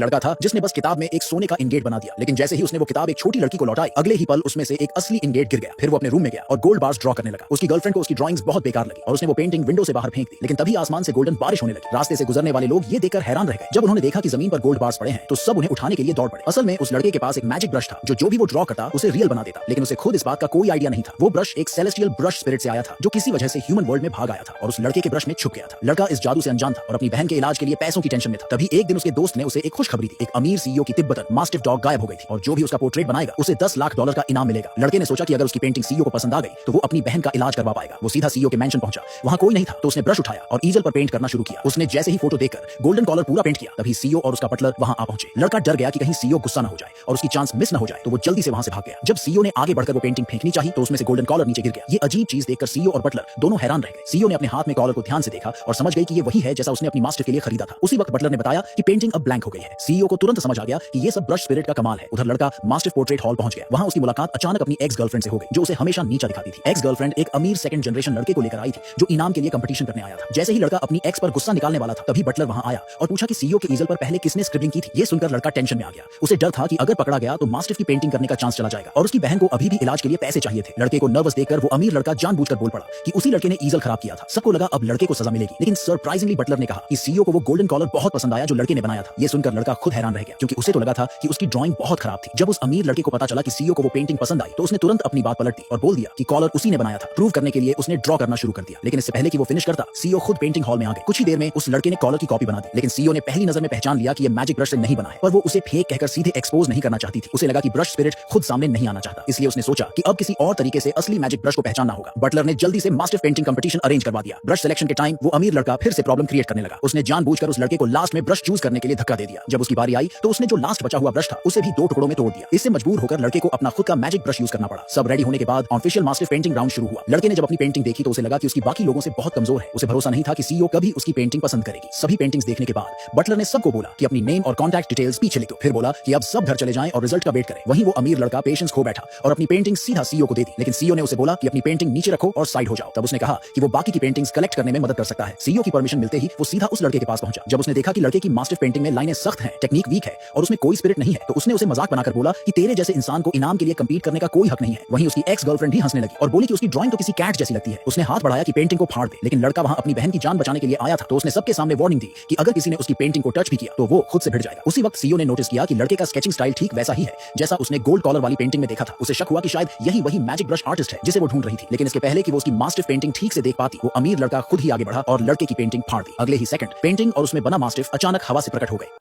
लड़का था जिसने बस किताब में एक सोने का इंगेट बना दिया, लेकिन जैसे ही उसने वो किताब एक छोटी लड़की को लौटाई, अगले ही पल उसमें से एक असली इंगेट गिर गया। फिर वो अपने रूम में गया और गोल्ड बार्स ड्रॉ करने लगा। उसकी गर्लफ्रेंड को उसकी ड्राइंग्स बहुत बेकार लगी और उसने वो पेंटिंग विंडो से बाहर फेंक दी। लेकिन तभी आसमान से गोल्डन बारिश होने लगी। रास्ते से गुजरने वाले लोग ये देखकर हैरान रह गए। जब उन्होंने देखा कि जमीन पर गोल्ड बार्स पड़े हैं तो सब उन्हें उठाने के लिए दौड़ पड़े। असल में उस लड़के के पास एक मैजिक ब्रश था जो भी वो ड्रॉ करता उसे रियल बना देता, लेकिन उसे खुद इस बात का कोई आइडिया नहीं था। वो ब्रश एक सेलेस्टियल ब्रश स्पिरिट से आया था जो किसी वजह से ह्यूमन वर्ल्ड में भाग आया था और उस लड़के के ब्रश में छुप गया था। लड़का इस जादू से अनजान था और अपनी बहन के इलाज के लिए पैसों की टेंशन में था। तभी एक दिन उसके दोस्त ने उसे एक खुशखबरी दी। एक अमीर सीईओ की तिब्बतन मास्टिफ डॉग गायब हो गई थी और जो भी उसका पोर्ट्रेट बनाएगा उसे $10 लाख का इनाम मिलेगा। लड़के ने सोचा कि अगर उसकी पेंटिंग सीईओ को पसंद आ गई तो वो अपनी बहन का इलाज करवा पाएगा। वो सीधा सीईओ के मेंशन पहुंचा। वहां कोई नहीं था तो उसने ब्रश उठाया और ईजल पर पेंट करना शुरू किया। उसने जैसे ही फोटो देखकर गोल्डन कॉलर पूरा पेंट किया तभी सीईओ और उसका बटलर वहां आ पहुंचे। लड़का डर गया कि कहीं सीईओ गुस्सा न हो जाए और उसकी चांस मिस न हो जाए, तो वो जल्दी से वहां से भाग गया। जब सीईओ ने आगे बढ़कर वो पेंटिंग फेंकनी चाहिए तो उसमें से गोल्डन कॉलर नीचे गिर गया। ये अजीब चीज देखकर सीईओ और बटलर दोनों हैरान रह गए। सीईओ ने अपने हाथ में कॉलर को ध्यान से देखा और समझ गई कि ये वही है जैसा उसने अपनी मास्टर के लिए खरीदा था। उसी वक्त बटलर ने बताया कि पेंटिंग अब ब्लैंक हो गई है। सीईओ को तुरंत समझ आ गया कि ये सब ब्रश स्पिरिट का कमाल है। उधर लड़का मास्टर पोर्ट्रेट हॉल पहुंच गया। वहां उसकी मुलाकात अचानक अपनी एक्स गर्लफ्रेंड से हो गई जो उसे हमेशा नीचा दिखाती थी। एक्स गर्लफ्रेंड एक अमीर सेकंड जनरेशन लड़के को लेकर आई थी जो इनाम के लिए कंपटीशन करने आया था। जैसे ही लड़का अपनी एक्स पर गुस्सा निकालने वाला था तभी बटलर वहां आया और पूछा कि सीईओ के ईजल पर पहले किसने स्क्रिबलिंग की थी। ये सुनकर लड़का टेंशन में आ गया। उसे डर था कि अगर पकड़ा गया तो मास्टर की पेंटिंग करने का चांस चला जाएगा और उसकी बहन को अभी भी इलाज के लिए पैसे चाहिए थे। लड़के को नर्वस देखकर वो अमीर लड़का जानबूझकर बोल पड़ा कि उसी लड़के ने ईजल खराब किया था। सबको लगा अब लड़के को सजा मिलेगी, लेकिन सरप्राइजिंगली बटलर ने कहा कि सीईओ को वो गोल्डन कॉलर बहुत पसंद आया जो लड़के ने बनाया था। ये सुनकर लड़का खुद हैरान रह गया क्योंकि उसे तो लगा था कि उसकी ड्राइंग बहुत खराब थी। जब उस अमीर लड़के को पता चला कि सीईओ को वो पेंटिंग पसंद आई तो उसने तुरंत अपनी बात पलट दी और बोल दिया कि कॉलर उसी ने बनाया था। प्रूव करने के लिए उसने ड्रॉ करना शुरू कर दिया, लेकिन इससे पहले कि वो फिनिश करता सीईओ खुद पेंटिंग हॉल में आ गए। कुछ ही देर में उस लड़के ने कॉलर की कॉपी बना दी, लेकिन सीईओ ने पहली नजर में पहचान लिया कि ये मैजिक ब्रश से नहीं बना है, पर वो उसे फेक कहकर सीधे एक्सपोज नहीं करना चाहती थी। उसे लगा कि ब्रश स्पिरिट खुद सामने नहीं आना चाहता, इसलिए उसने सोचा कि अब किसी और तरीके से असली मैजिक ब्रश को पहचानना होगा। बटलर ने जल्दी से मास्टर पेंटिंग कंपटीशन अरेंज करवा दिया। ब्रश सिलेक्शन के टाइम वो अमीर लड़का फिर से प्रॉब्लम क्रिएट करने लगा। उसने जानबूझकर उस लड़के को लास्ट में ब्रश चूज करने के लिए धक्का दे दिया। जब उसकी बारी आई तो उसने जो लास्ट बचा हुआ ब्रश था उसे भी 2 टुकड़ों में तोड़ दिया। इससे मजबूर होकर लड़के को अपना खुद का मैजिक ब्रश यूज करना पड़ा। सब रेडी होने के बाद ऑफिशियल मास्टर पेंटिंग राउंड शुरू हुआ। लड़के ने जब अपनी पेंटिंग देखी तो उसे लगा कि उसकी बाकी लोगों से बहुत कमजोर है। उसे भरोसा नहीं था कि सीईओ कभी उसकी पेंटिंग पसंद करेगी। सभी पेंटिंग्स देखने के बाद बटलर ने सबको बोला कि अपनी नेम और कॉन्टैक्ट डिटेल्स पीछे लिख दो। फिर बोला कि अब सब घर चले जाएं और रिजल्ट का वेट करें। वहीं वो अमीर लड़का पेशेंस खो बैठा और अपनी पेंटिंग सीधा सीईओ को दे दी, लेकिन सीईओ ने उसे बोला कि अपनी पेंटिंग नीचे रखो और साइड हो जाओ। तब उसने कहा कि वो बाकी की पेंटिंग्स कलेक्ट करने में मदद कर सकता है। सीईओ की परमिशन मिलते ही वो सीधा उस लड़के के पास पहुंचा। जब उसने देखा कि लड़के की मास्टर पेंटिंग में लाइनें सख्त हैं, टेक्निक वीक है और उसमें कोई स्पिरिट नहीं है, तो उसने उसे मजाक बनाकर बोला कि तेरे जैसे इंसान को इनाम के लिए कंपीट करने का कोई हक नहीं है। वहीं उसकी एक्स गर्लफ्रेंड भी हंसने लगी और बोली कि उसकी ड्राइंग तो किसी कैट जैसी लगती है। उसने हाथ बढ़ाया कि पेंटिंग को फाड़ दे, लेकिन लड़का वहां अपनी बहन की जान बचाने के लिए आया था, तो उसने सबके सामने वार्निंग दी कि अगर किसी ने उसकी पेंटिंग को टच भी किया तो वो खुद से भिड़ जाएगा। उसी वक्त सीईओ ने नोटिस किया कि लड़के का स्केचिंग स्टाइल ठीक वैसा ही है जैसा उसने गोल्ड कॉलर वाली पेंटिंग में देखा था। उसे शक हुआ कि शायद यही वही मैजिक ब्रश आर्टिस्ट है जिसे वो ढूंढ रही थी, लेकिन इसके पहले कि वो उसकी मास्टिफ पेंटिंग ठीक से देख पाती वो अमीर लड़का खुद ही आगे बढ़ा और लड़के की पेंटिंग फाड़ दी। अगले ही सेकंड पेंटिंग और उसमें बना मास्टिफ अचानक हवा से प्रकट हो गए।